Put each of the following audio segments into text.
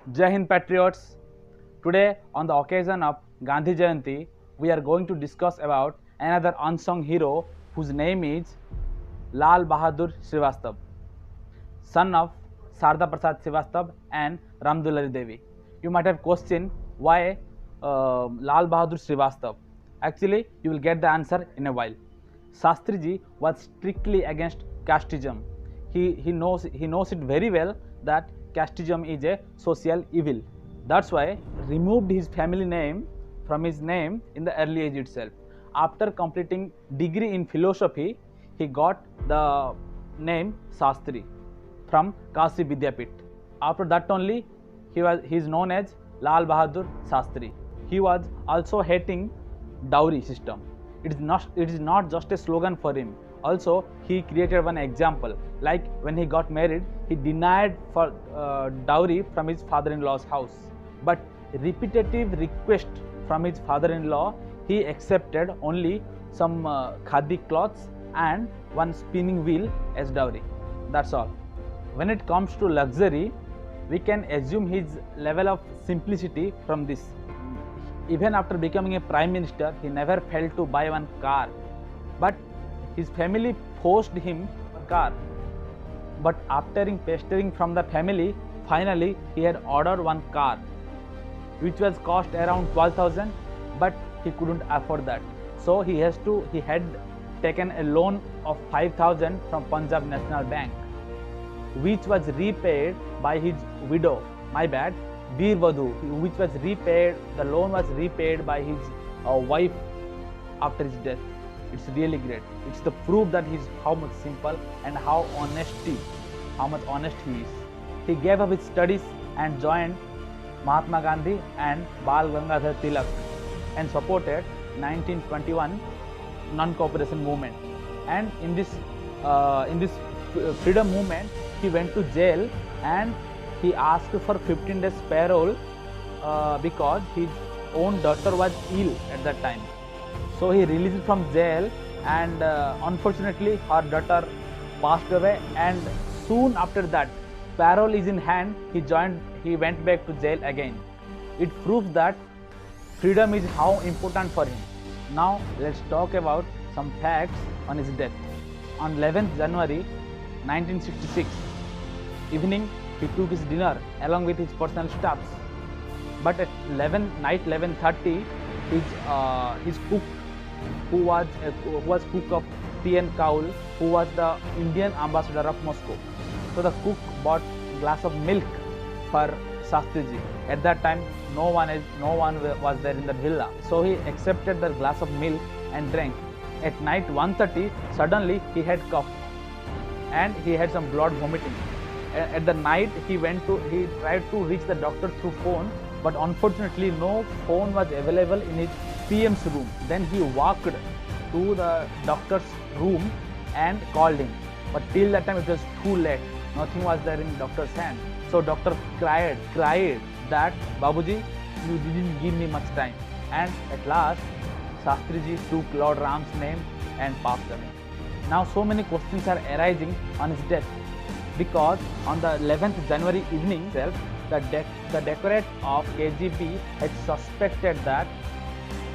Jai Hind Patriots. Today, on the occasion of Gandhi Jayanti, we are going to discuss about another unsung hero whose name is Lal Bahadur Srivastav, son of Sarda Prasad Srivastav and Ramdulari Devi. You might have questioned why Lal Bahadur Srivastav. Actually, you will get the answer in a while. Shastriji was strictly against casteism. He knows it very well that casteism is a social evil. That's why removed his family name from his name in the early age itself. After completing degree in philosophy, he got the name Shastri from Kasi Vidyapit. After that only he is known as Lal Bahadur Shastri. He was also hating dowry system. It is not just a slogan for him. Also, he created one example. Like when he got married, he denied for dowry from his father-in-law's house. But repetitive request from his father-in-law, he accepted only some khadi cloths and one spinning wheel as dowry. That's all. When it comes to luxury, we can assume his level of simplicity from this. Even after becoming a prime minister, he never failed to buy one car. But his family forced him a car. But after pestering from the family, finally he had ordered one car, which was cost around 12,000, but he couldn't afford that. So he had taken a loan of 5,000 from Punjab National Bank, which was repaid by his widow. My bad, Veer Vadhu, which was repaid. The loan was repaid by his wife after his death. It's really great. It's the proof that he's how much simple and how much honest he is. He gave up his studies and joined Mahatma Gandhi and Bal Gangadhar Tilak and supported 1921 non-cooperation movement. And in this freedom movement, he went to jail and he asked for 15 days parole because his own daughter was ill at that time. So he released from jail, and unfortunately her daughter passed away. And soon after that, parole is in hand, he went back to jail again. It proves that freedom is how important for him. Now let's talk about some facts on his death. On 11th January 1966 evening, he took his dinner along with his personal staffs. But at 11:30, his cook, who was cook of T.N. Kaul, who was the Indian ambassador of Moscow. So the cook bought a glass of milk for Shastriji. At that time, no one was there in the villa. So he accepted the glass of milk and drank. At night 1:30, suddenly he had cough and he had some blood vomiting. At the night, he tried to reach the doctor through phone, but unfortunately no phone was available in his PM's room. Then he walked to the doctor's room and called him. But till that time it was too late. Nothing was there in doctor's hand. So doctor cried that, Babuji, you didn't give me much time. And at last, Shastriji took Lord Ram's name and passed away. Now so many questions are arising on his death, because on the 11th January evening itself, the Directorate of KGB had suspected that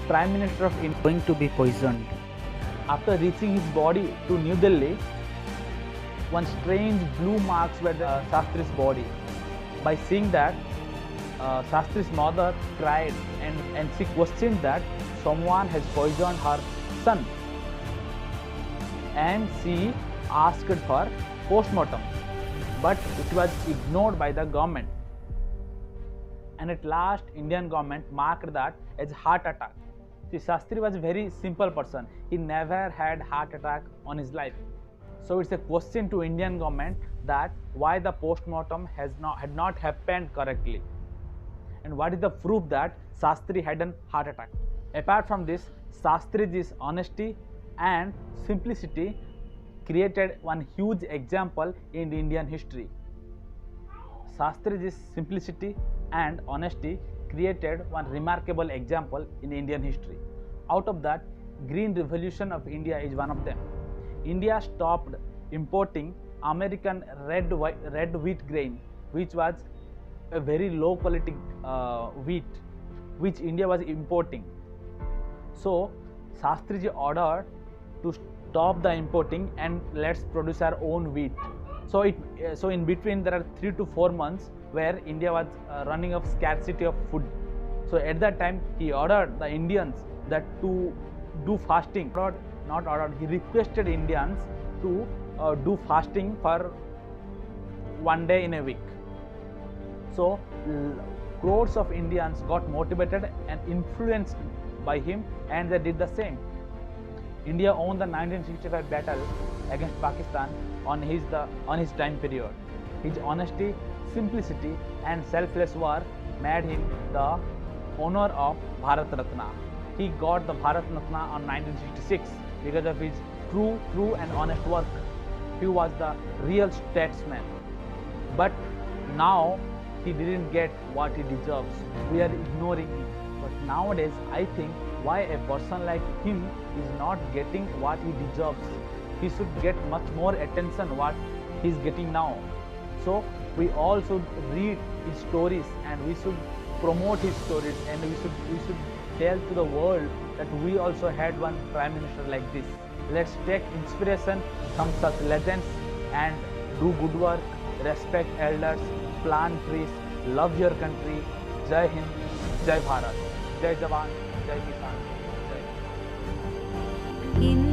Prime Minister of India was going to be poisoned. After reaching his body to New Delhi, one strange blue marks were the Shastri's body. By seeing that, Shastri's mother cried and she questioned that someone has poisoned her son, and she asked for post-mortem, but it was ignored by the government. And at last, Indian government marked that as heart attack. See, Shastri was a very simple person. He never had heart attack on his life. So it's a question to Indian government that why the post-mortem had not happened correctly. And what is the proof that Shastri had a heart attack? Apart from this, Shastriji's honesty and simplicity created one huge example in Indian history. Shastriji's simplicity and honesty created one remarkable example in Indian history. Out of that, Green Revolution of India is one of them. India stopped importing American red wheat grain, which was a very low quality wheat which India was importing. So Shastriji ordered to stop the importing and let's produce our own wheat. So in between there are 3 to 4 months where India was running of scarcity of food. So at that time he ordered the Indians that to do fasting. Not ordered, he requested Indians to do fasting for 1 day in a week. So crores of Indians got motivated and influenced by him, and they did the same. India won the 1965 battle against Pakistan on his time period. His honesty, simplicity and selfless work made him the honor of Bharat Ratna. He got the Bharat Ratna on 1966 because of his true and honest work. He was the real statesman. But now he didn't get what he deserves. We are ignoring him. But nowadays I think why a person like him is not getting what he deserves. He should get much more attention what he is getting now. So we all should read his stories and we should promote his stories, and we should tell to the world that we also had one prime minister like this. Let's take inspiration from such legends and do good work, respect elders, plant trees, love your country. Jai Hind, Jai Bharat, Jai Jawan, Jai Kisan, Jai.